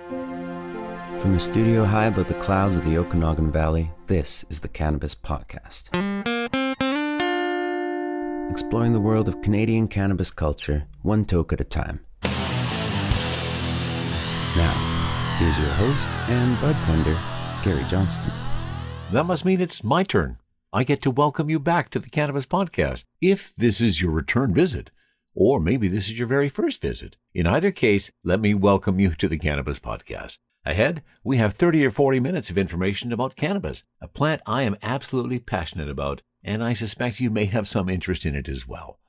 From a studio high above the clouds of the Okanagan Valley, this is the Cannabis Podcast. Exploring the world of Canadian cannabis culture, one toke at a time. Now, here's your host and bud tender, Gary Johnston. That must mean it's my turn. I get to welcome you back to the Cannabis Podcast, if this is your return visit, or maybe this is your very first visit. In either case, let me welcome you to the Cannabis Podcast. Ahead, we have 30 or 40 minutes of information about cannabis, a plant I am absolutely passionate about, and I suspect you may have some interest in it as well.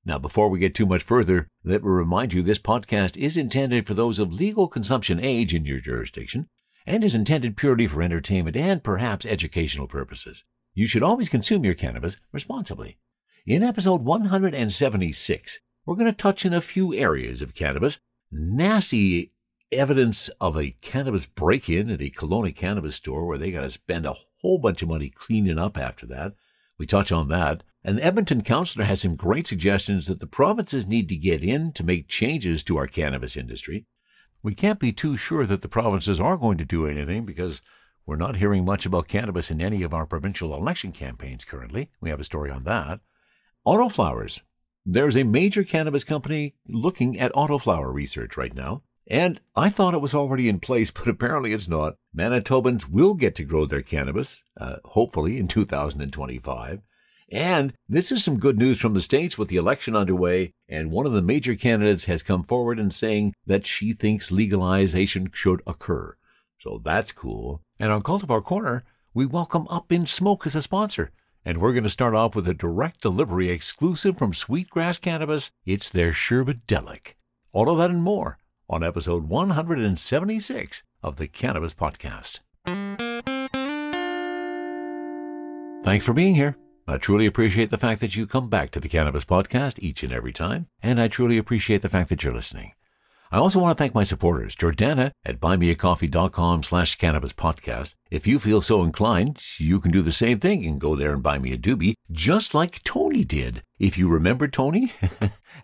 Now, before we get too much further, let me remind you this podcast is intended for those of legal consumption age in your jurisdiction, and is intended purely for entertainment and perhaps educational purposes. You should always consume your cannabis responsibly. In episode 176, we're going to touch on a few areas of cannabis, nasty evidence of a cannabis break-in at a Kelowna cannabis store where they got to spend a whole bunch of money cleaning up after that. We touch on that. An Edmonton councillor has some great suggestions that the provinces need to get in to make changes to our cannabis industry. We can't be too sure that the provinces are going to do anything because we're not hearing much about cannabis in any of our provincial election campaigns currently. We have a story on that. Autoflowers. There's a major cannabis company looking at autoflower research right now. And I thought it was already in place, but apparently it's not. Manitobans will get to grow their cannabis, hopefully in 2025. And this is some good news from the States with the election underway, and one of the major candidates has come forward and saying that she thinks legalization should occur. So that's cool. And on Cultivar Corner, we welcome Up in Smoke as a sponsor. And we're going to start off with a direct delivery exclusive from Sweetgrass Cannabis. It's their Sherbet-delic. All of that and more on episode 176 of the Cannabis Podcast. Thanks for being here. I truly appreciate the fact that you come back to the Cannabis Podcast each and every time, and I truly appreciate the fact that you're listening. I also want to thank my supporters, Jordana at buymeacoffee.com/cannabispodcast. If you feel so inclined, you can do the same thing and go there and buy me a doobie, just like Tony did. If you remember Tony,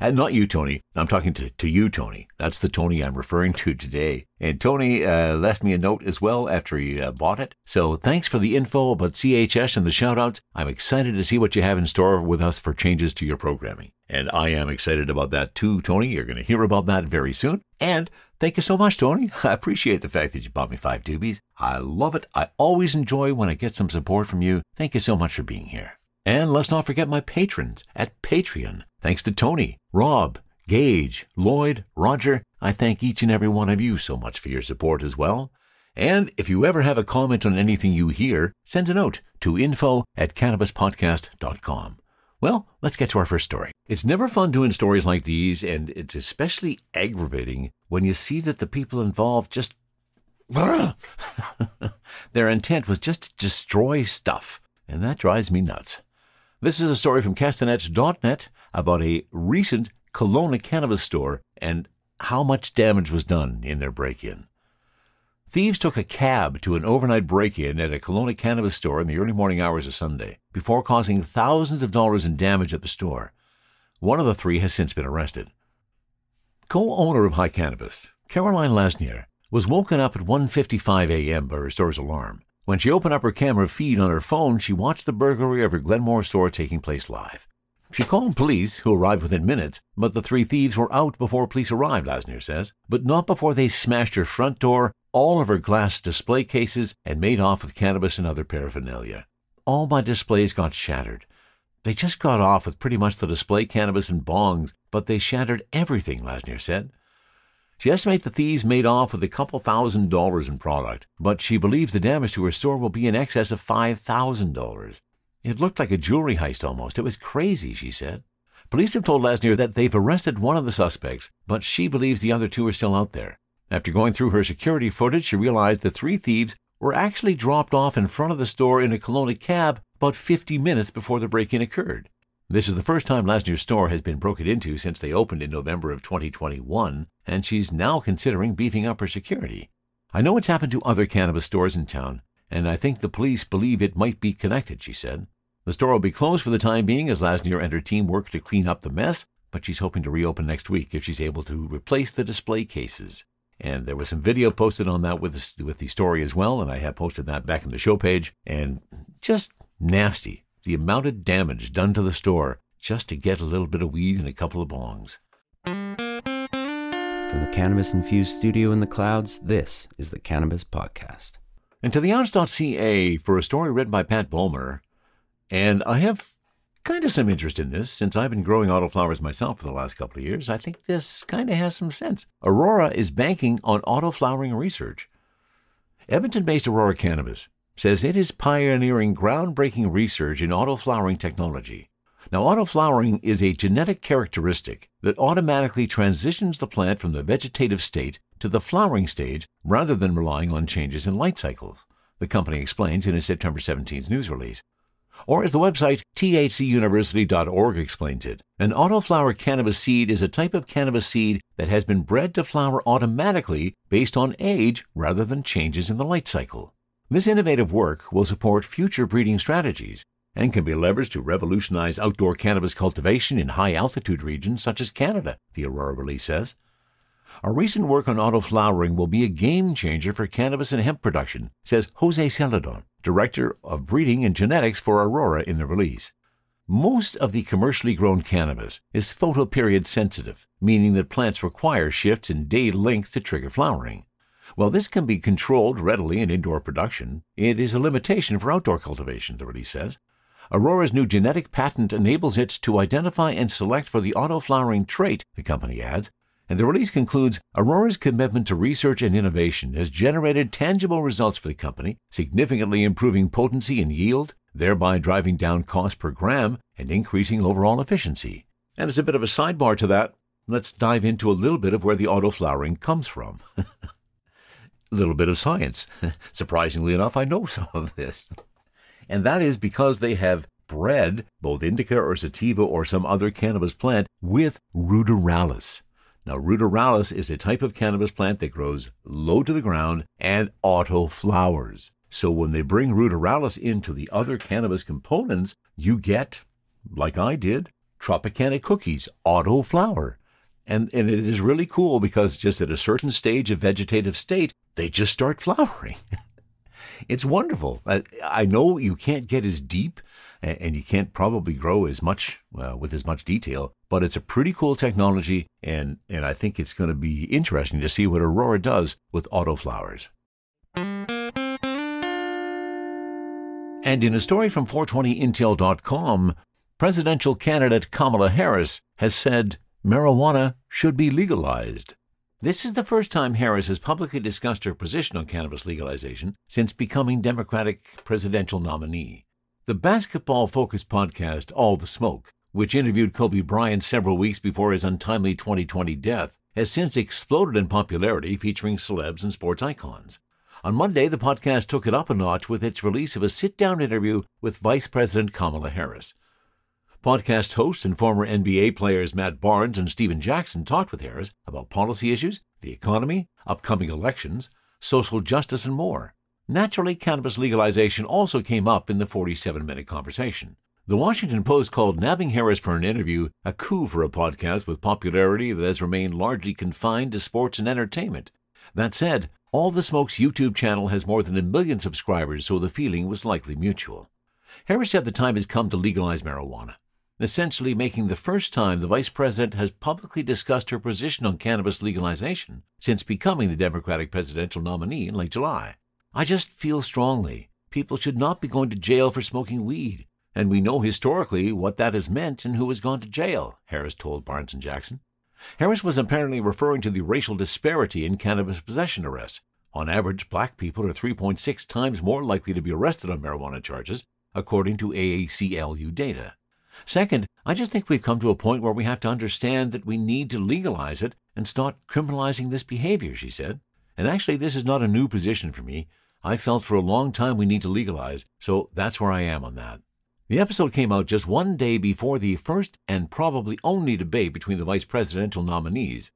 and not you, Tony, I'm talking to you, Tony. That's the Tony I'm referring to today. And Tony left me a note as well after he bought it. So thanks for the info about CHS and the shout-outs. I'm excited to see what you have in store with us for changes to your programming. And I am excited about that too, Tony. You're going to hear about that very soon. And thank you so much, Tony. I appreciate the fact that you bought me 5 doobies. I love it. I always enjoy when I get some support from you. Thank you so much for being here. And let's not forget my patrons at Patreon. Thanks to Tony, Rob, Gage, Lloyd, Roger. I thank each and every one of you so much for your support as well. And if you ever have a comment on anything you hear, send a note to info@cannabispodcast.com. Well, let's get to our first story. It's never fun doing stories like these, and it's especially aggravating when you see that the people involved just... their intent was just to destroy stuff, and that drives me nuts. This is a story from castanets.net about a recent Kelowna cannabis store and how much damage was done in their break-in. Thieves took a cab to an overnight break-in at a Kelowna cannabis store in the early morning hours of Sunday, before causing thousands of dollars in damage at the store. One of the three has since been arrested. Co-owner of High Cannabis, Caroline Lasnier, was woken up at 1:55 a.m. by her store's alarm. When she opened up her camera feed on her phone, she watched the burglary of her Glenmore store taking place live. She called police, who arrived within minutes, but the 3 thieves were out before police arrived, Lasnier says, but not before they smashed her front door, all of her glass display cases, and made off with cannabis and other paraphernalia. All my displays got shattered. They just got off with pretty much the display cannabis and bongs, but they shattered everything, Lasnier said. She estimates the thieves made off with a couple $1,000s in product, but she believes the damage to her store will be in excess of $5,000. It looked like a jewelry heist almost. It was crazy, she said. Police have told Lasnier that they've arrested one of the suspects, but she believes the other 2 are still out there. After going through her security footage, she realized the 3 thieves were actually dropped off in front of the store in a Kelowna cab about 50 minutes before the break-in occurred. This is the first time Lasnier's store has been broken into since they opened in November of 2021, and she's now considering beefing up her security. I know it's happened to other cannabis stores in town, and I think the police believe it might be connected, she said. The store will be closed for the time being as Lasnier and her team work to clean up the mess, but she's hoping to reopen next week if she's able to replace the display cases. And there was some video posted on that with the story as well, and I have posted that back in the show page. And just nasty, the amount of damage done to the store just to get a little bit of weed and a couple of bongs. From the cannabis-infused studio in the clouds, this is the Cannabis Podcast. And to the ounce.ca for a story written by Pat Bulmer. And I have kind of some interest in this, since I've been growing autoflowers myself for the last couple of years. I think this kind of has some sense. Aurora is banking on autoflowering research. Edmonton-based Aurora Cannabis says it is pioneering groundbreaking research in autoflowering technology. Now, autoflowering is a genetic characteristic that automatically transitions the plant from the vegetative state to the flowering stage rather than relying on changes in light cycles, the company explains in a September 17th news release. Or as the website thcuniversity.org explains it, an autoflower cannabis seed is a type of cannabis seed that has been bred to flower automatically based on age rather than changes in the light cycle. This innovative work will support future breeding strategies and can be leveraged to revolutionize outdoor cannabis cultivation in high-altitude regions such as Canada, the Aurora release says. Our recent work on autoflowering will be a game-changer for cannabis and hemp production, says Jose Celadon, Director of Breeding and Genetics for Aurora in the release. Most of the commercially grown cannabis is photoperiod sensitive, meaning that plants require shifts in day length to trigger flowering. While this can be controlled readily in indoor production, it is a limitation for outdoor cultivation, the release says. Aurora's new genetic patent enables it to identify and select for the autoflowering trait, the company adds. And the release concludes, Aurora's commitment to research and innovation has generated tangible results for the company, significantly improving potency and yield, thereby driving down cost per gram and increasing overall efficiency. And as a bit of a sidebar to that, let's dive into a little bit of where the autoflowering comes from. A little bit of science. Surprisingly enough, I know some of this. And that is because they have bred both indica or sativa or some other cannabis plant with ruderalis. Now, ruderalis is a type of cannabis plant that grows low to the ground and autoflowers. So when they bring ruderalis into the other cannabis components, you get, like I did, Tropicana cookies, autoflower. And it is really cool because just at a certain stage of vegetative state, they just start flowering. It's wonderful. I know you can't get as deep and you can't probably grow as much with as much detail, but it's a pretty cool technology, and I think it's going to be interesting to see what Aurora does with autoflowers. And in a story from 420intel.com, presidential candidate Kamala Harris has said marijuana should be legalized. This is the first time Harris has publicly discussed her position on cannabis legalization since becoming Democratic presidential nominee. The basketball-focused podcast All the Smoke, which interviewed Kobe Bryant several weeks before his untimely 2020 death, has since exploded in popularity, featuring celebs and sports icons. On Monday, the podcast took it up a notch with its release of a sit-down interview with Vice President Kamala Harris. Podcast hosts and former NBA players Matt Barnes and Steven Jackson talked with Harris about policy issues, the economy, upcoming elections, social justice, and more. Naturally, cannabis legalization also came up in the 47-minute conversation. The Washington Post called nabbing Harris for an interview a coup for a podcast with popularity that has remained largely confined to sports and entertainment. That said, All the Smoke's YouTube channel has more than 1 million subscribers, so the feeling was likely mutual. Harris said the time has come to legalize marijuana, essentially making the first time the vice president has publicly discussed her position on cannabis legalization since becoming the Democratic presidential nominee in late July. I just feel strongly people should not be going to jail for smoking weed, and we know historically what that has meant and who has gone to jail, Harris told Barnes and Jackson. Harris was apparently referring to the racial disparity in cannabis possession arrests. On average, black people are 3.6 times more likely to be arrested on marijuana charges, according to AACLU data. Second, I just think we've come to a point where we have to understand that we need to legalize it and start criminalizing this behavior, she said. And actually, this is not a new position for me. I felt for a long time we need to legalize, so that's where I am on that. The episode came out just one day before the first and probably only debate between the vice presidential nominees.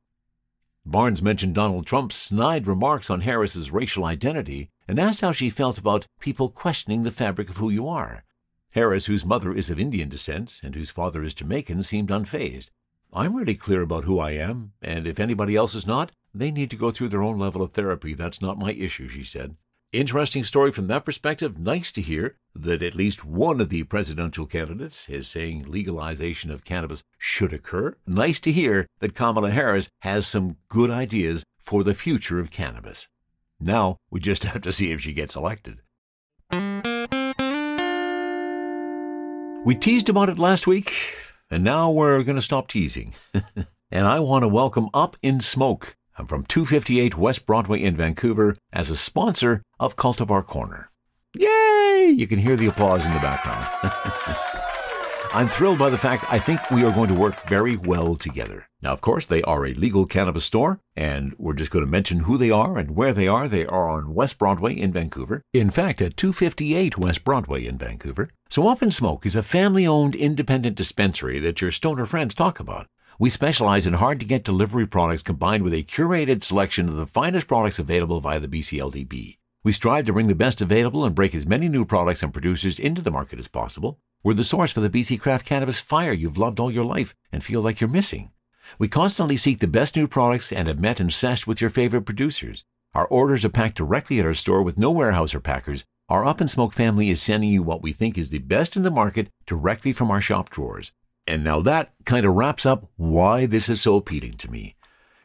Barnes mentioned Donald Trump's snide remarks on Harris's racial identity and asked how she felt about people questioning the fabric of who you are. Harris, whose mother is of Indian descent and whose father is Jamaican, seemed unfazed. I'm really clear about who I am, and if anybody else is not, they need to go through their own level of therapy. That's not my issue, she said. Interesting story from that perspective. Nice to hear that at least one of the presidential candidates is saying legalization of cannabis should occur. Nice to hear that Kamala Harris has some good ideas for the future of cannabis. Now, we just have to see if she gets elected. We teased about it last week, and now we're going to stop teasing. And I want to welcome Up in Smoke. I'm from 258 West Broadway in Vancouver as a sponsor of Cultivar Corner. Yay! You can hear the applause in the background. I'm thrilled by the fact I think we are going to work very well together. Now, of course, they are a legal cannabis store, and we're just going to mention who they are and where they are. They are on West Broadway in Vancouver. In fact, at 258 West Broadway in Vancouver. So Up in Smoke is a family-owned independent dispensary that your stoner friends talk about. We specialize in hard-to-get delivery products combined with a curated selection of the finest products available via the BCLDB. We strive to bring the best available and break as many new products and producers into the market as possible. We're the source for the BC Craft Cannabis fire you've loved all your life and feel like you're missing. We constantly seek the best new products and have met and seshed with your favorite producers. Our orders are packed directly at our store with no warehouse or packers. Our Up in Smoke family is sending you what we think is the best in the market directly from our shop drawers. And now that kind of wraps up why this is so appealing to me.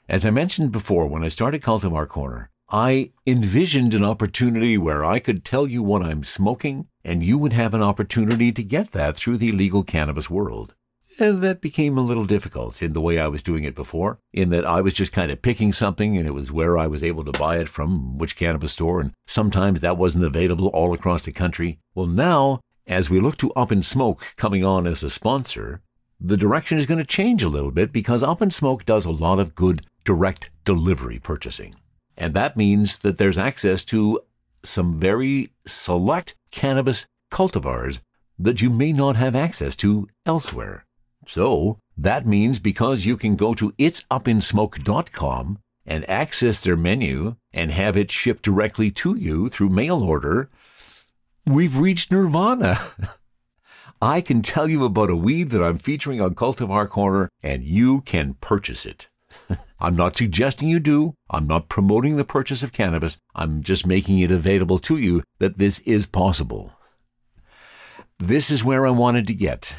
As I mentioned before, when I started Cultivar Corner, I envisioned an opportunity where I could tell you what I'm smoking, and you would have an opportunity to get that through the legal cannabis world. And that became a little difficult in the way I was doing it before, in that I was just kind of picking something, and it was where I was able to buy it from, which cannabis store, and sometimes that wasn't available all across the country. Well, now, as we look to Up in Smoke coming on as a sponsor, the direction is going to change a little bit because Up in Smoke does a lot of good direct delivery purchasing. And that means that there's access to some very select cannabis cultivars that you may not have access to elsewhere. So that means because you can go to itsupinsmoke.com and access their menu and have it shipped directly to you through mail order, we've reached nirvana. I can tell you about a weed that I'm featuring on Cultivar Corner, and you can purchase it. I'm not suggesting you do. I'm not promoting the purchase of cannabis. I'm just making it available to you that this is possible. This is where I wanted to get.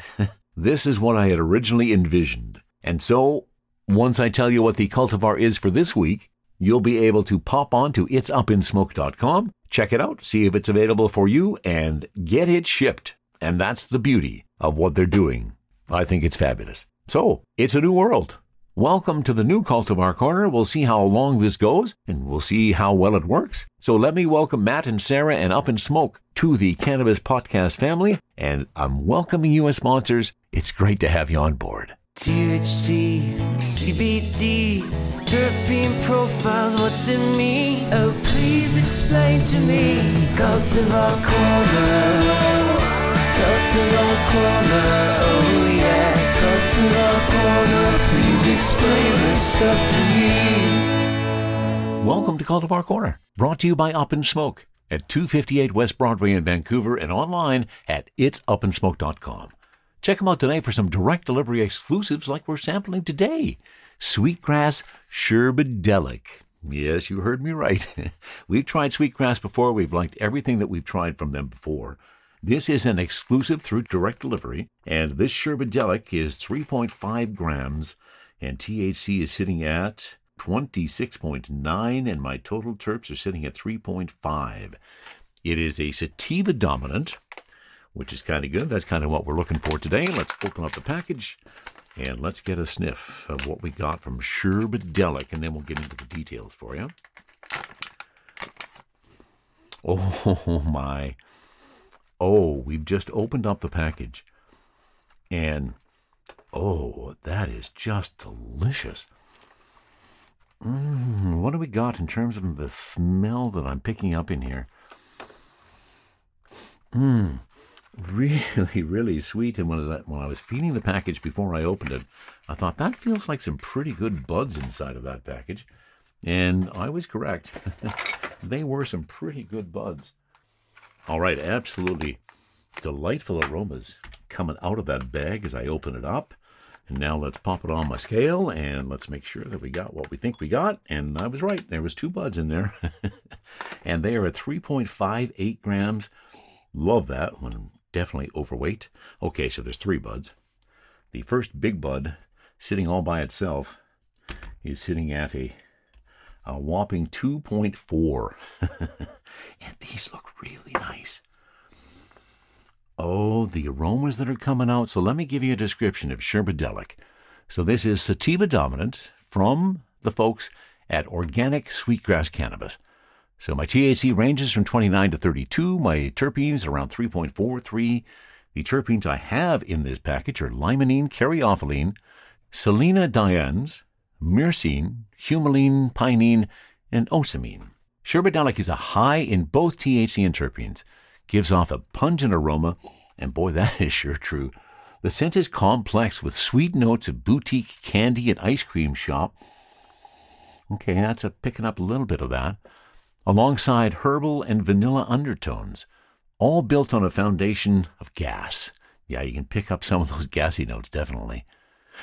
This is what I had originally envisioned. And so, once I tell you what the cultivar is for this week, you'll be able to pop on to itsupinsmoke.com, check it out, see if it's available for you, and get it shipped. And that's the beauty of what they're doing. I think it's fabulous. So, it's a new world. Welcome to the new Cultivar Corner. We'll see how long this goes, and we'll see how well it works. So let me welcome Matt and Sarah and Up in Smoke to the Cannabis Podcast family, and I'm welcoming you as sponsors. It's great to have you on board. THC, CBD, terpene profiles, what's in me? Oh, please explain to me. Cultivar Corner. Cultivar Corner, oh yeah. Cultivar Corner, please explain this stuff to me. Welcome to Cultivar Corner, brought to you by Up in Smoke at 258 West Broadway in Vancouver and online at itsupinsmoke.com. Check them out today for some direct delivery exclusives like we're sampling today. Sweetgrass Sherbadelic. Yes, you heard me right. We've tried Sweetgrass before. We've liked everything that we've tried from them before. This is an exclusive through direct delivery, and this Sherbadelic is 3.5 grams, and THC is sitting at 26.9, and my total terps are sitting at 3.5. It is a sativa dominant, which is kind of good. That's kind of what we're looking for today. Let's open up the package, and let's get a sniff of what we got from Sherbadelic, and then we'll get into the details for you. Oh, my. Oh, we've just opened up the package, and oh, that is just delicious. What do we got in terms of the smell that I'm picking up in here? Really, really sweet. And when I was feeling the package before I opened it, I thought that feels like some pretty good buds inside of that package. And I was correct. They were some pretty good buds. All right, absolutely delightful aromas coming out of that bag as I open it up. And now let's pop it on my scale and let's make sure that we got what we think we got. And I was right. There was 2 buds in there. And they are at 3.58 grams. Love that one. Definitely overweight. Okay, so there's 3 buds. The first big bud, sitting all by itself, is sitting at a whopping 2.4. And these look really nice. Oh, the aromas that are coming out. So let me give you a description of Sherbadelic. So this is sativa dominant from the folks at Organic Sweetgrass Cannabis. So my THC ranges from 29 to 32. My terpenes are around 3.43. The terpenes I have in this package are limonene, caryophyllene, selena dienes, myrcene, humulene, pinene, and ocimene. Sherbadelic is a high in both THC and terpenes. Gives off a pungent aroma, and boy, that is sure true. The scent is complex with sweet notes of boutique candy and ice cream shop. Okay, that's picking up a little bit of that. Alongside herbal and vanilla undertones, all built on a foundation of gas. Yeah, you can pick up some of those gassy notes, definitely.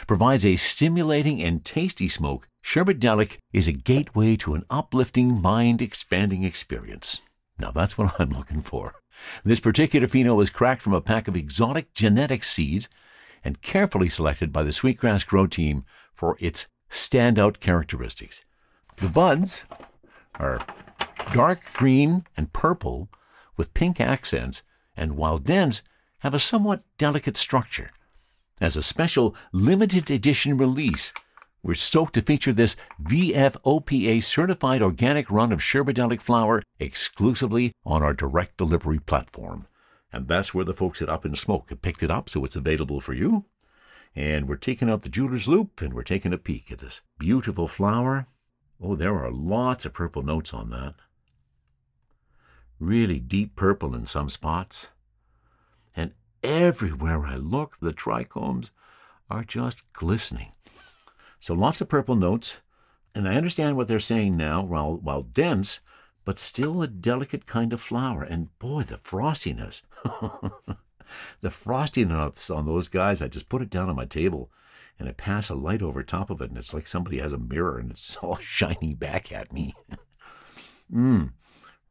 Provides a stimulating and tasty smoke. Sherbadelic is a gateway to an uplifting, mind-expanding experience. Now that's what I'm looking for. This particular pheno was cracked from a pack of exotic genetic seeds and carefully selected by the Sweetgrass Grow team for its standout characteristics. The buds are dark green and purple with pink accents, and while dense, have a somewhat delicate structure. As a special limited edition release, we're stoked to feature this VFOPA certified organic run of Sherbadelic flower exclusively on our direct delivery platform. And that's where the folks at Up in Smoke have picked it up, so it's available for you. And we're taking out the jeweler's loop and we're taking a peek at this beautiful flower. Oh, there are lots of purple notes on that. Really deep purple in some spots. And everywhere I look, the trichomes are just glistening. So lots of purple notes, and I understand what they're saying now, while dense, but still a delicate kind of flower. And boy, the frostiness. The frostiness on those guys, I just put it down on my table, and I pass a light over top of it, and it's like somebody has a mirror, and it's all shining back at me.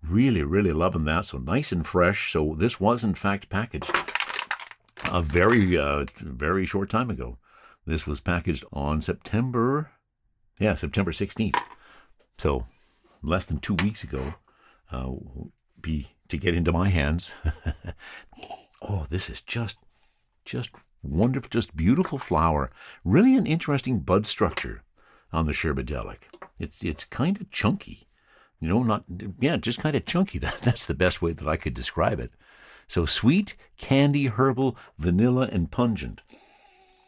Really, really loving that. So nice and fresh. So this was, in fact, packaged a very short time ago. This was packaged on September 16th. So less than 2 weeks ago, to get into my hands. Oh, this is just wonderful, just beautiful flower. Really an interesting bud structure on the Sherbadelic. It's kind of chunky. Just kind of chunky. That's the best way that I could describe it. So sweet, candy, herbal, vanilla, and pungent.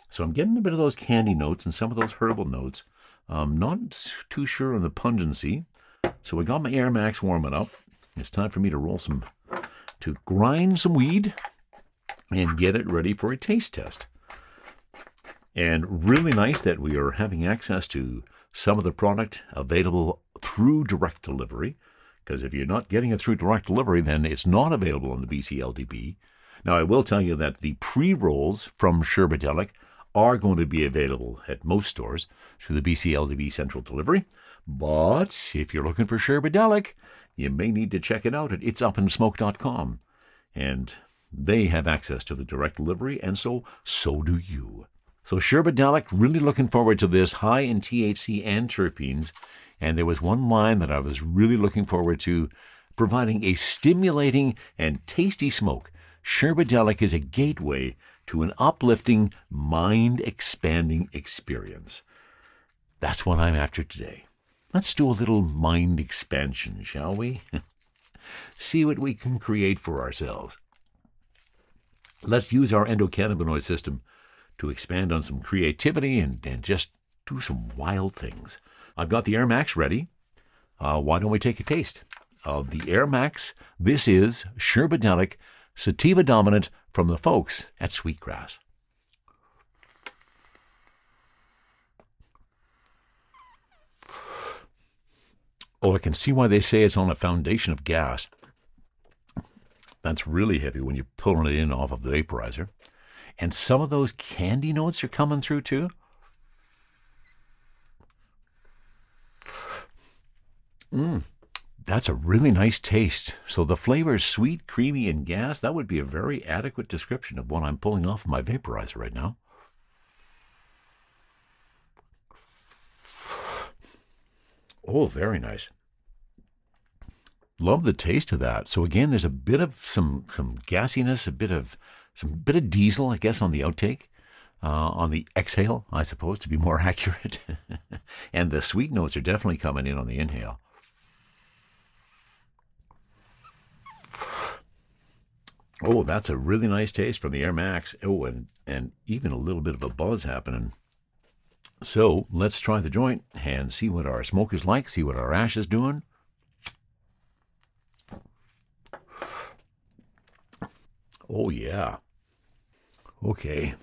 So I'm getting a bit of those candy notes and some of those herbal notes. Not too sure on the pungency. So we got my Air Max warming up. It's time for me to grind some weed and get it ready for a taste test. And really nice that we are having access to some of the product available through direct delivery. Because if you're not getting it through direct delivery, then it's not available on the BCLDB. Now, I will tell you that the pre-rolls from Sherbadelic are going to be available at most stores through the BCLDB Central Delivery. But if you're looking for Sherbadelic, you may need to check it out at itsupandsmoke.com. And they have access to the direct delivery, and so do you. So Sherbadelic, really looking forward to this, high in THC and terpenes. And there was one line that I was really looking forward to, providing a stimulating and tasty smoke. Sherbadelic is a gateway to an uplifting, mind-expanding experience. That's what I'm after today. Let's do a little mind expansion, shall we? See what we can create for ourselves. Let's use our endocannabinoid system to expand on some creativity and just do some wild things. I've got the Air Max ready. Why don't we take a taste of the Air Max? This is Sherbadelic, sativa dominant from the folks at Sweetgrass. Oh, I can see why they say it's on a foundation of gas. That's really heavy when you're pulling it in off of the vaporizer. And some of those candy notes are coming through too. That's a really nice taste. So the flavor is sweet, creamy, and gas. That would be a very adequate description of what I'm pulling off of my vaporizer right now. Oh, very nice. Love the taste of that. So again, there's a bit of some gassiness, a bit of diesel, I guess, on the outtake, on the exhale, I suppose, to be more accurate. And the sweet notes are definitely coming in on the inhale. Oh, that's a really nice taste from the Air Max. Oh, and even a little bit of a buzz happening. So let's try the joint and see what our smoke is like, see what our ash is doing. Oh, yeah. Okay.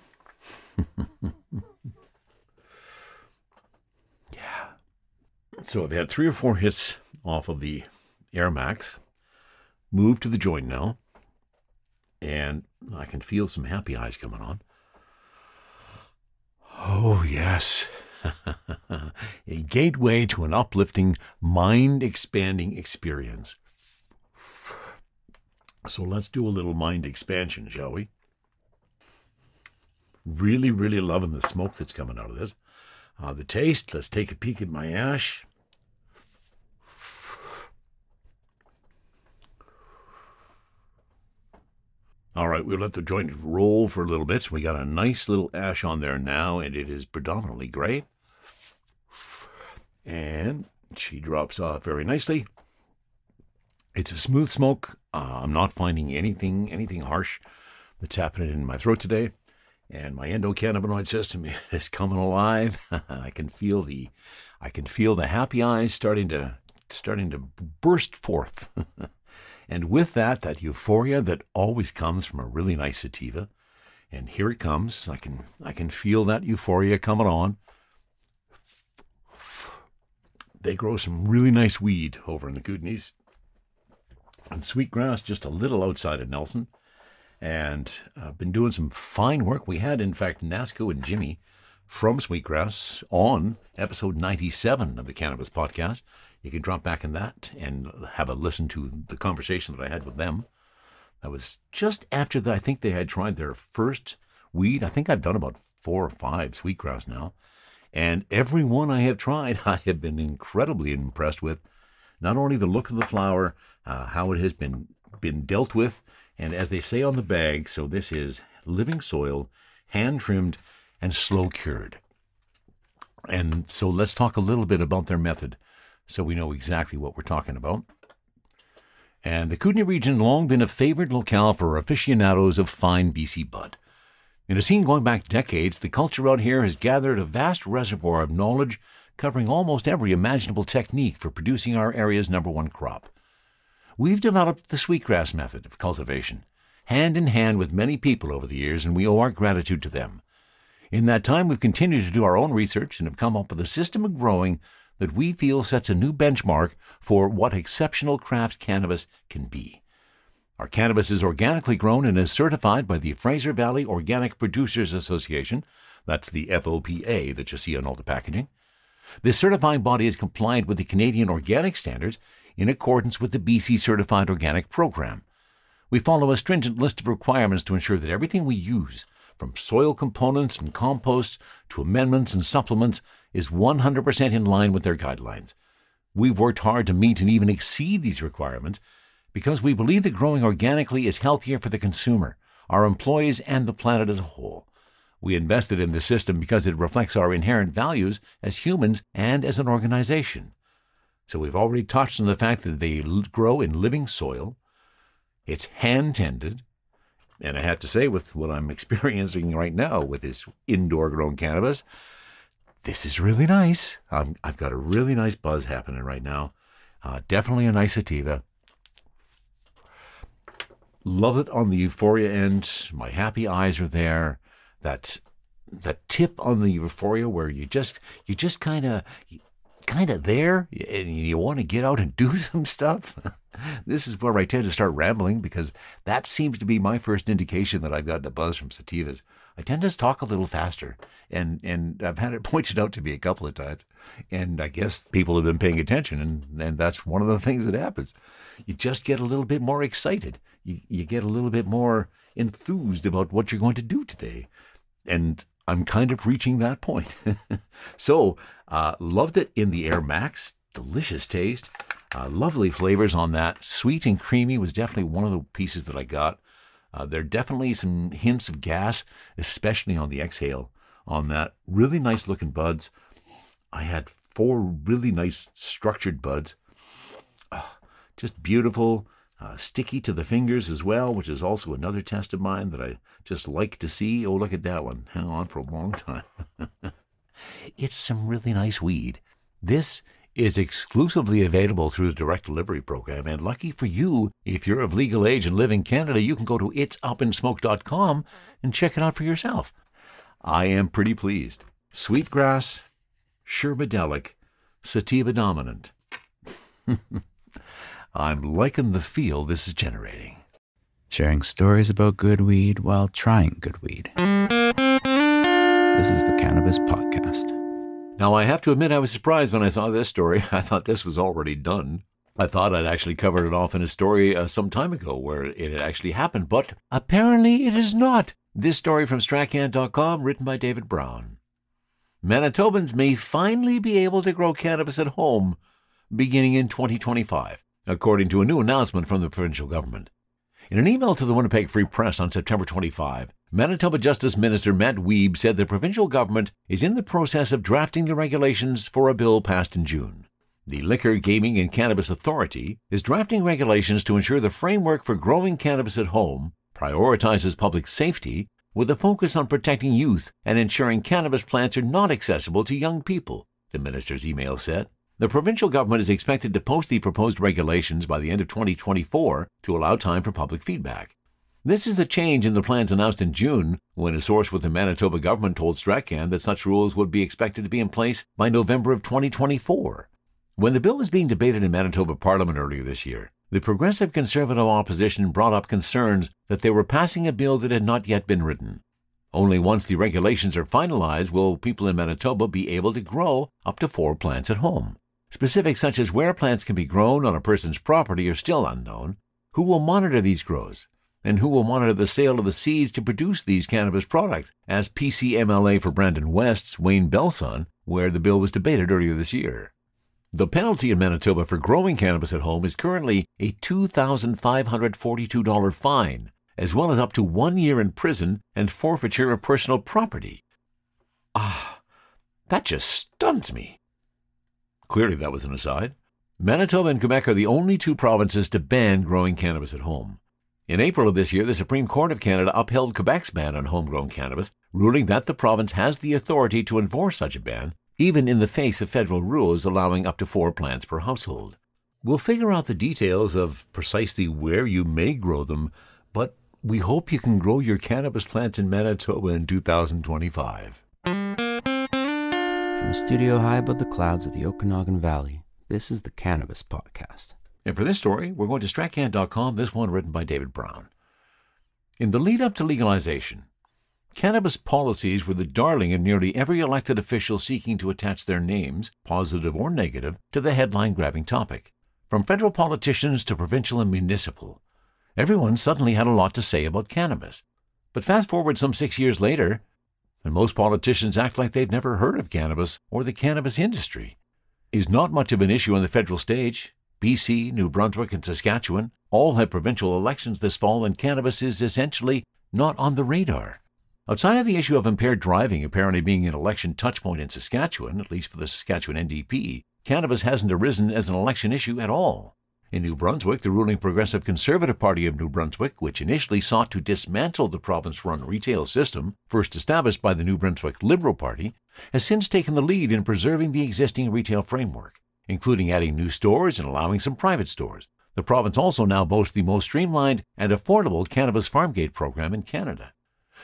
Yeah. So I've had 3 or 4 hits off of the Air Max. Moved to the joint now. And I can feel some happy eyes coming on. Oh, yes. A gateway to an uplifting, mind-expanding experience. So let's do a little mind expansion, shall we? Really, really loving the smoke that's coming out of this. The taste, let's take a peek at my ash. All right, we'll let the joint roll for a little bit. We got a nice little ash on there now, and it is predominantly gray. And she drops off very nicely. It's a smooth smoke. I'm not finding anything harsh that's happening in my throat today. And my endocannabinoid system is coming alive. I can feel the happy eyes starting to burst forth. And with that euphoria that always comes from a really nice sativa. And here it comes. I can feel that euphoria coming on. They grow some really nice weed over in the Kootenays. And sweetgrass just a little outside of Nelson. And I've been doing some fine work. We had, in fact, Nasco and Jimmy from Sweetgrass on episode 97 of the Cannabis Podcast. You can drop back in that and have a listen to the conversation that I had with them. That was just after I think they had tried their first weed. I think I've done about 4 or 5 sweetgrass now. And every one I have tried, I have been incredibly impressed with. Not only the look of the flower, how it has been dealt with, and as they say on the bag, so this is living soil, hand-trimmed, and slow-cured. And so let's talk a little bit about their method so we know exactly what we're talking about. And the Kootenay region has long been a favored locale for aficionados of fine BC bud. In a scene going back decades, the culture out here has gathered a vast reservoir of knowledge covering almost every imaginable technique for producing our area's #1 crop. We've developed the sweetgrass method of cultivation, hand in hand with many people over the years, and we owe our gratitude to them. In that time, we've continued to do our own research and have come up with a system of growing that we feel sets a new benchmark for what exceptional craft cannabis can be. Our cannabis is organically grown and is certified by the Fraser Valley Organic Producers Association. That's the FOPA that you see on all the packaging. This certifying body is compliant with the Canadian organic standards in accordance with the BC Certified Organic Program. We follow a stringent list of requirements to ensure that everything we use, from soil components and composts to amendments and supplements, is 100% in line with their guidelines. We've worked hard to meet and even exceed these requirements because we believe that growing organically is healthier for the consumer, our employees, and the planet as a whole. We invested in the system because it reflects our inherent values as humans and as an organization. So we've already touched on the fact that they grow in living soil. It's hand-tended. And I have to say, with what I'm experiencing right now with this indoor-grown cannabis, this is really nice. I've got a really nice buzz happening right now. Definitely a nice sativa. Love it on the euphoria end. My happy eyes are there. That tip on the euphoria where you just kind of there and you want to get out and do some stuff. This is where I tend to start rambling because that seems to be my first indication that I've gotten a buzz from sativas. I tend to talk a little faster, and I've had it pointed out to me a couple of times, and I guess people have been paying attention, and that's one of the things that happens. You just get a little bit more excited. You get a little bit more enthused about what you're going to do today, and I'm kind of reaching that point. So, loved it in the Air Max. Delicious taste. Lovely flavors on that. Sweet and creamy was definitely one of the pieces that I got. There are definitely some hints of gas, especially on the exhale on that. Really nice looking buds. I had 4 really nice structured buds. Just beautiful. Sticky to the fingers as well, which is also another test of mine that I just like to see. Oh, look at that one. Hang on for a long time. It's some really nice weed. This is exclusively available through the direct delivery program, and lucky for you, if you're of legal age and live in Canada, you can go to itsupandsmoke.com and check it out for yourself. I am pretty pleased. Sweetgrass, sherbadelic, sativa dominant. I'm liking the feel this is generating. Sharing stories about good weed while trying good weed. This is the Cannabis Podcast. Now, I have to admit I was surprised when I saw this story. I thought this was already done. I thought I'd actually covered it off in a story some time ago where it had actually happened, but apparently it is not. This story from Strachan.com, written by David Brown. Manitobans may finally be able to grow cannabis at home beginning in 2025, according to a new announcement from the provincial government. In an email to the Winnipeg Free Press on September 25, Manitoba Justice Minister Matt Wiebe said the provincial government is in the process of drafting the regulations for a bill passed in June. The Liquor, Gaming and Cannabis Authority is drafting regulations to ensure the framework for growing cannabis at home prioritizes public safety with a focus on protecting youth and ensuring cannabis plants are not accessible to young people, the minister's email said. The provincial government is expected to post the proposed regulations by the end of 2024 to allow time for public feedback. This is the change in the plans announced in June, when a source with the Manitoba government told Strachan that such rules would be expected to be in place by November of 2024. When the bill was being debated in Manitoba Parliament earlier this year, the Progressive Conservative opposition brought up concerns that they were passing a bill that had not yet been written. Only once the regulations are finalized will people in Manitoba be able to grow up to 4 plants at home. Specifics such as where plants can be grown on a person's property are still unknown. Who will monitor these grows? And who will monitor the sale of the seeds to produce these cannabis products, as PCMLA for Brandon West's Wayne Belson, where the bill was debated earlier this year. The penalty in Manitoba for growing cannabis at home is currently a $2,542 fine, as well as up to 1 year in prison and forfeiture of personal property. That just stuns me. Clearly that was an aside. Manitoba and Quebec are the only 2 provinces to ban growing cannabis at home. In April of this year, the Supreme Court of Canada upheld Quebec's ban on homegrown cannabis, ruling that the province has the authority to enforce such a ban, even in the face of federal rules allowing up to 4 plants per household. We'll figure out the details of precisely where you may grow them, but we hope you can grow your cannabis plants in Manitoba in 2025. From a studio high above the clouds of the Okanagan Valley, this is the Cannabis Podcast. And for this story, we're going to Strachan.com, this one written by David Brown. In the lead-up to legalization, cannabis policies were the darling of nearly every elected official seeking to attach their names, positive or negative, to the headline-grabbing topic. From federal politicians to provincial and municipal, everyone suddenly had a lot to say about cannabis. But fast forward some 6 years later, and most politicians act like they've never heard of cannabis or the cannabis industry. Is not much of an issue on the federal stage. BC, New Brunswick, and Saskatchewan all have provincial elections this fall, and cannabis is essentially not on the radar. Outside of the issue of impaired driving apparently being an election touchpoint in Saskatchewan, at least for the Saskatchewan NDP, cannabis hasn't arisen as an election issue at all. In New Brunswick, the ruling Progressive Conservative Party of New Brunswick, which initially sought to dismantle the province-run retail system, first established by the New Brunswick Liberal Party, has since taken the lead in preserving the existing retail framework, including adding new stores and allowing some private stores. The province also now boasts the most streamlined and affordable cannabis farmgate program in Canada.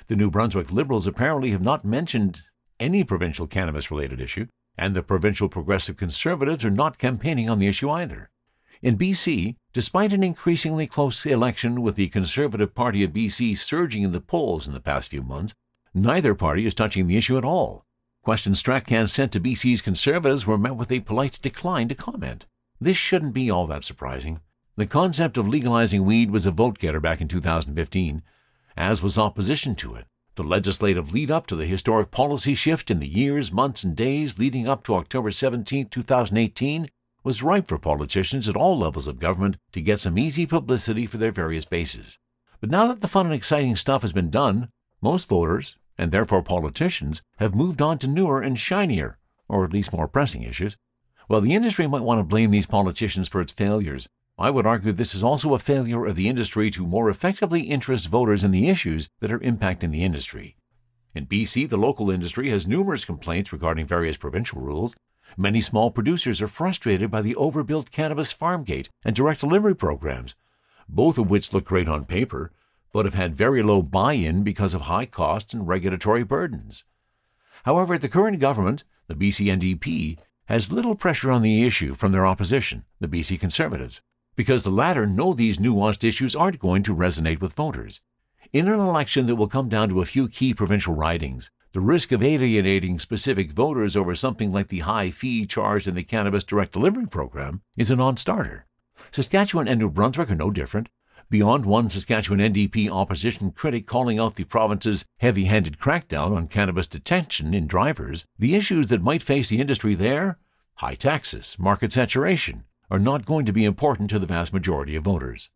The New Brunswick Liberals apparently have not mentioned any provincial cannabis-related issue, and the provincial Progressive Conservatives are not campaigning on the issue either. In BC, Despite an increasingly close election with the Conservative Party of BC surging in the polls in the past few months, neither party is touching the issue at all. Questions Stratcan sent to BC's Conservatives were met with a polite decline to comment. This shouldn't be all that surprising. The concept of legalizing weed was a vote-getter back in 2015, as was opposition to it. The legislative lead-up to the historic policy shift in the years, months, and days leading up to October 17, 2018 was ripe for politicians at all levels of government to get some easy publicity for their various bases. But now that the fun and exciting stuff has been done, most voters, and therefore politicians, have moved on to newer and shinier, or at least more pressing issues. While the industry might want to blame these politicians for its failures, I would argue this is also a failure of the industry to more effectively interest voters in the issues that are impacting the industry. In BC, the local industry has numerous complaints regarding various provincial rules. Many small producers are frustrated by the overbuilt cannabis farm gate and direct delivery programs, both of which look great on paper, but have had very low buy-in because of high costs and regulatory burdens. However, the current government, the BC NDP, has little pressure on the issue from their opposition, the BC Conservatives, because the latter know these nuanced issues aren't going to resonate with voters. In an election that will come down to a few key provincial ridings, the risk of alienating specific voters over something like the high fee charged in the cannabis direct delivery program is a non-starter. Saskatchewan and New Brunswick are no different. Beyond one Saskatchewan NDP opposition critic calling out the province's heavy-handed crackdown on cannabis detention in drivers, the issues that might face the industry there, high taxes, market saturation, are not going to be important to the vast majority of voters.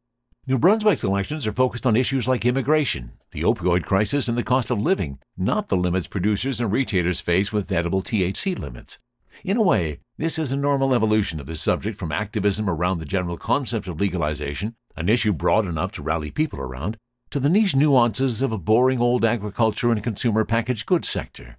New Brunswick's elections are focused on issues like immigration, the opioid crisis, and the cost of living, not the limits producers and retailers face with edible THC limits. In a way, this is a normal evolution of this subject from activism around the general concept of legalization, an issue broad enough to rally people around, to the niche nuances of a boring old agriculture and consumer packaged goods sector.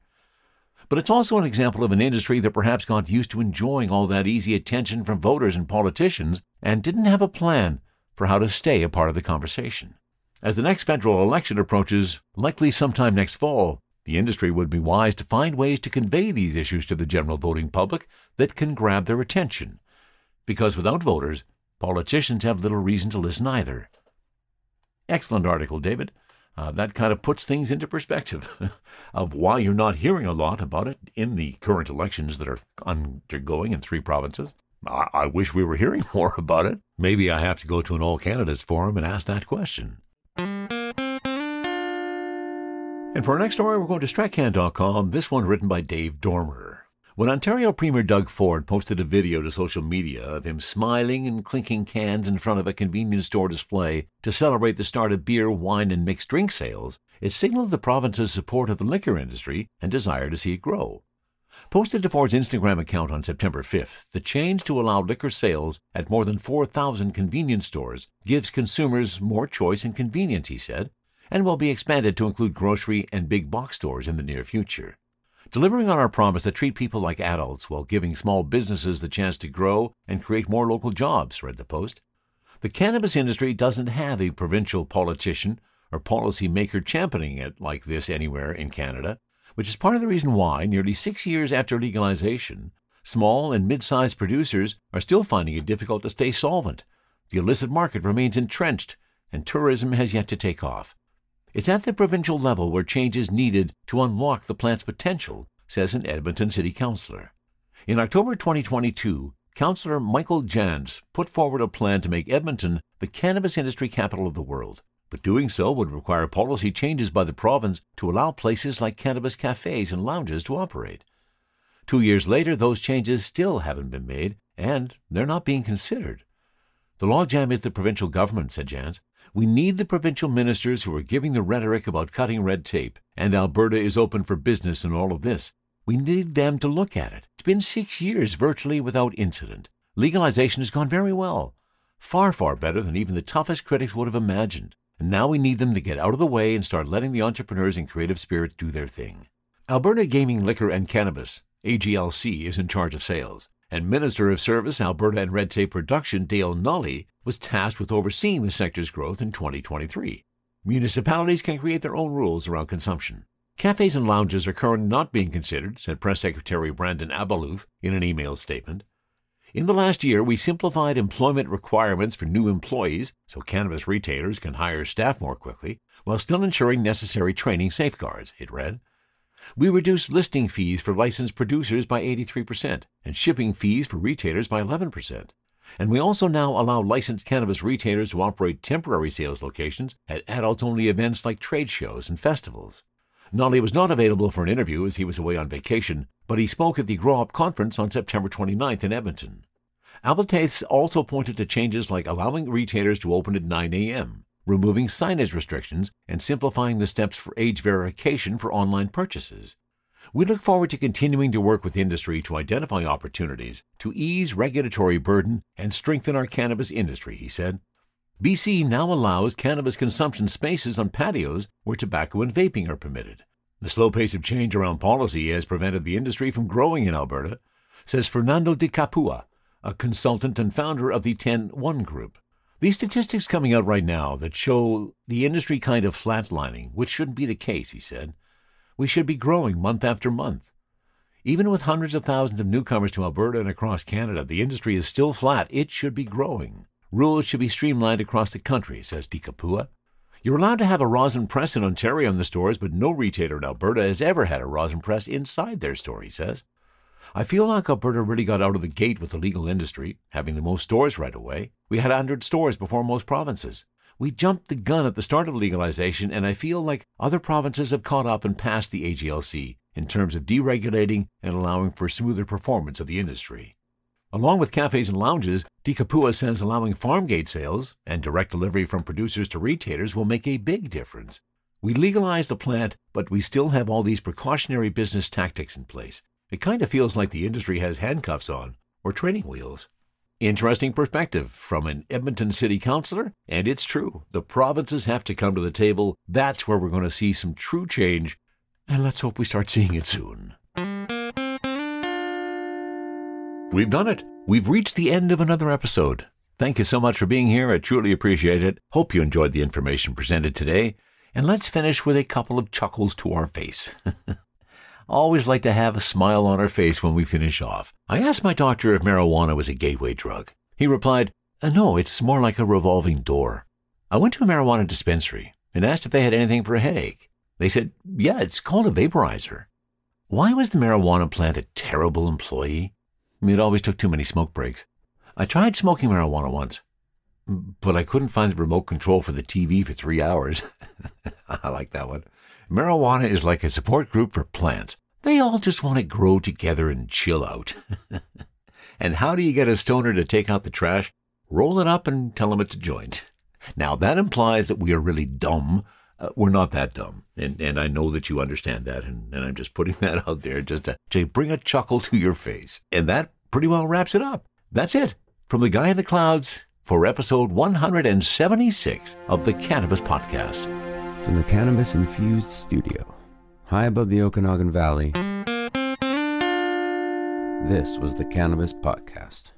But it's also an example of an industry that perhaps got used to enjoying all that easy attention from voters and politicians and didn't have a plan for how to stay a part of the conversation. As the next federal election approaches, likely sometime next fall, the industry would be wise to find ways to convey these issues to the general voting public that can grab their attention. Because without voters, politicians have little reason to listen either. Excellent article, David. That kind of puts things into perspective of why you're not hearing a lot about it in the current elections that are undergoing in 3 provinces. I wish we were hearing more about it. Maybe I have to go to an all-candidates forum and ask that question. And for our next story, we're going to Stratcan.com, this one written by Dave Dormer. When Ontario Premier Doug Ford posted a video to social media of him smiling and clinking cans in front of a convenience store display to celebrate the start of beer, wine, and mixed drink sales, it signaled the province's support of the liquor industry and desire to see it grow. Posted to Ford's Instagram account on September 5th, the change to allow liquor sales at more than 4,000 convenience stores gives consumers more choice and convenience, he said, and will be expanded to include grocery and big box stores in the near future. Delivering on our promise to treat people like adults while giving small businesses the chance to grow and create more local jobs, read the post. The cannabis industry doesn't have a provincial politician or policy maker championing it like this anywhere in Canada, which is part of the reason why, nearly 6 years after legalization, small and mid-sized producers are still finding it difficult to stay solvent. The illicit market remains entrenched, and tourism has yet to take off. It's at the provincial level where change is needed to unlock the plant's potential, says an Edmonton City councillor. In October 2022, Councillor Michael Jans put forward a plan to make Edmonton the cannabis industry capital of the world, but doing so would require policy changes by the province to allow places like cannabis cafes and lounges to operate. 2 years later, those changes still haven't been made, and they're not being considered. The logjam is the provincial government, said Jans. We need the provincial ministers who are giving the rhetoric about cutting red tape, and Alberta is open for business in all of this. We need them to look at it. It's been 6 years virtually without incident. Legalization has gone very well. Far, far better than even the toughest critics would have imagined. And now we need them to get out of the way and start letting the entrepreneurs and creative spirit do their thing. Alberta Gaming, Liquor and Cannabis, AGLC, is in charge of sales, and Minister of Service, Alberta and Red Tape Production, Dale Nully, was tasked with overseeing the sector's growth in 2023. Municipalities can create their own rules around consumption. Cafes and lounges are currently not being considered, said Press Secretary Brandon Abalouf in an emailed statement. In the last year, we simplified employment requirements for new employees so cannabis retailers can hire staff more quickly, while still ensuring necessary training safeguards, it read. We reduced listing fees for licensed producers by 83% and shipping fees for retailers by 11%. And we also now allow licensed cannabis retailers to operate temporary sales locations at adults-only events like trade shows and festivals. Nolly was not available for an interview as he was away on vacation, but he spoke at the Grow Up Conference on September 29th in Edmonton. Albertaiths also pointed to changes like allowing retailers to open at 9 a.m., removing signage restrictions, and simplifying the steps for age verification for online purchases. We look forward to continuing to work with industry to identify opportunities to ease regulatory burden and strengthen our cannabis industry, he said. BC now allows cannabis consumption spaces on patios where tobacco and vaping are permitted. The slow pace of change around policy has prevented the industry from growing in Alberta, says Fernando de Capua, a consultant and founder of the 10-1 Group. These statistics coming out right now that show the industry kind of flatlining, which shouldn't be the case, he said. We should be growing month after month. Even with hundreds of thousands of newcomers to Alberta and across Canada, the industry is still flat. It should be growing. Rules should be streamlined across the country, says De Capua. You're allowed to have a rosin press in Ontario in the stores, but no retailer in Alberta has ever had a rosin press inside their store, he says. I feel like Alberta really got out of the gate with the legal industry, having the most stores right away. We had 100 stores before most provinces. We jumped the gun at the start of legalization, and I feel like other provinces have caught up and passed the AGLC in terms of deregulating and allowing for smoother performance of the industry. Along with cafes and lounges, De Capua says allowing farm gate sales and direct delivery from producers to retailers will make a big difference. We legalized the plant, but we still have all these precautionary business tactics in place. It kind of feels like the industry has handcuffs on, or training wheels. Interesting perspective from an Edmonton City Councillor, and it's true. The provinces have to come to the table. That's where we're going to see some true change, and let's hope we start seeing it soon. We've done it. We've reached the end of another episode. Thank you so much for being here. I truly appreciate it. Hope you enjoyed the information presented today. And let's finish with a couple of chuckles to our face. Always like to have a smile on our face when we finish off. I asked my doctor if marijuana was a gateway drug. He replied, no, it's more like a revolving door. I went to a marijuana dispensary and asked if they had anything for a headache. They said, yeah, it's called a vaporizer. Why was the marijuana plant a terrible employee? It always took too many smoke breaks. I tried smoking marijuana once, but I couldn't find the remote control for the TV for 3 hours. I like that one. Marijuana is like a support group for plants. They all just want to grow together and chill out. And how do you get a stoner to take out the trash? Roll it up and tell them it's a joint. Now, that implies that we are really dumb. We're not that dumb. And I know that you understand that. And I'm just putting that out there just to bring a chuckle to your face. And that pretty well wraps it up. That's it. From the guy in the clouds for episode 176 of the Cannabis Podcast. From the cannabis-infused studio, high above the Okanagan Valley, this was the Cannabis Podcast.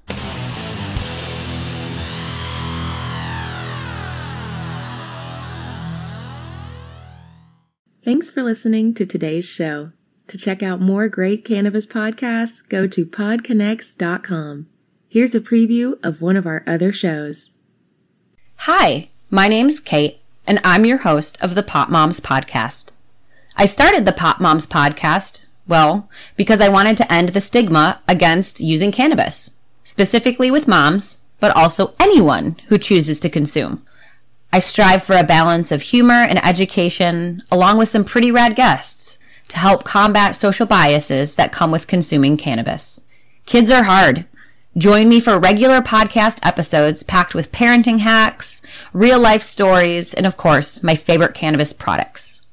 Thanks for listening to today's show. To check out more great cannabis podcasts, go to podconnects.com. Here's a preview of one of our other shows. Hi, my name's Kate, and I'm your host of the Pop Moms Podcast. I started the Pop Moms Podcast, well, because I wanted to end the stigma against using cannabis, specifically with moms, but also anyone who chooses to consume. I strive for a balance of humor and education, along with some pretty rad guests, to help combat social biases that come with consuming cannabis. Kids are hard. Join me for regular podcast episodes packed with parenting hacks, real-life stories, and of course, my favorite cannabis products.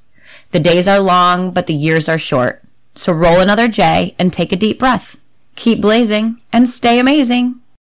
The days are long, but the years are short. So roll another J and take a deep breath. Keep blazing and stay amazing.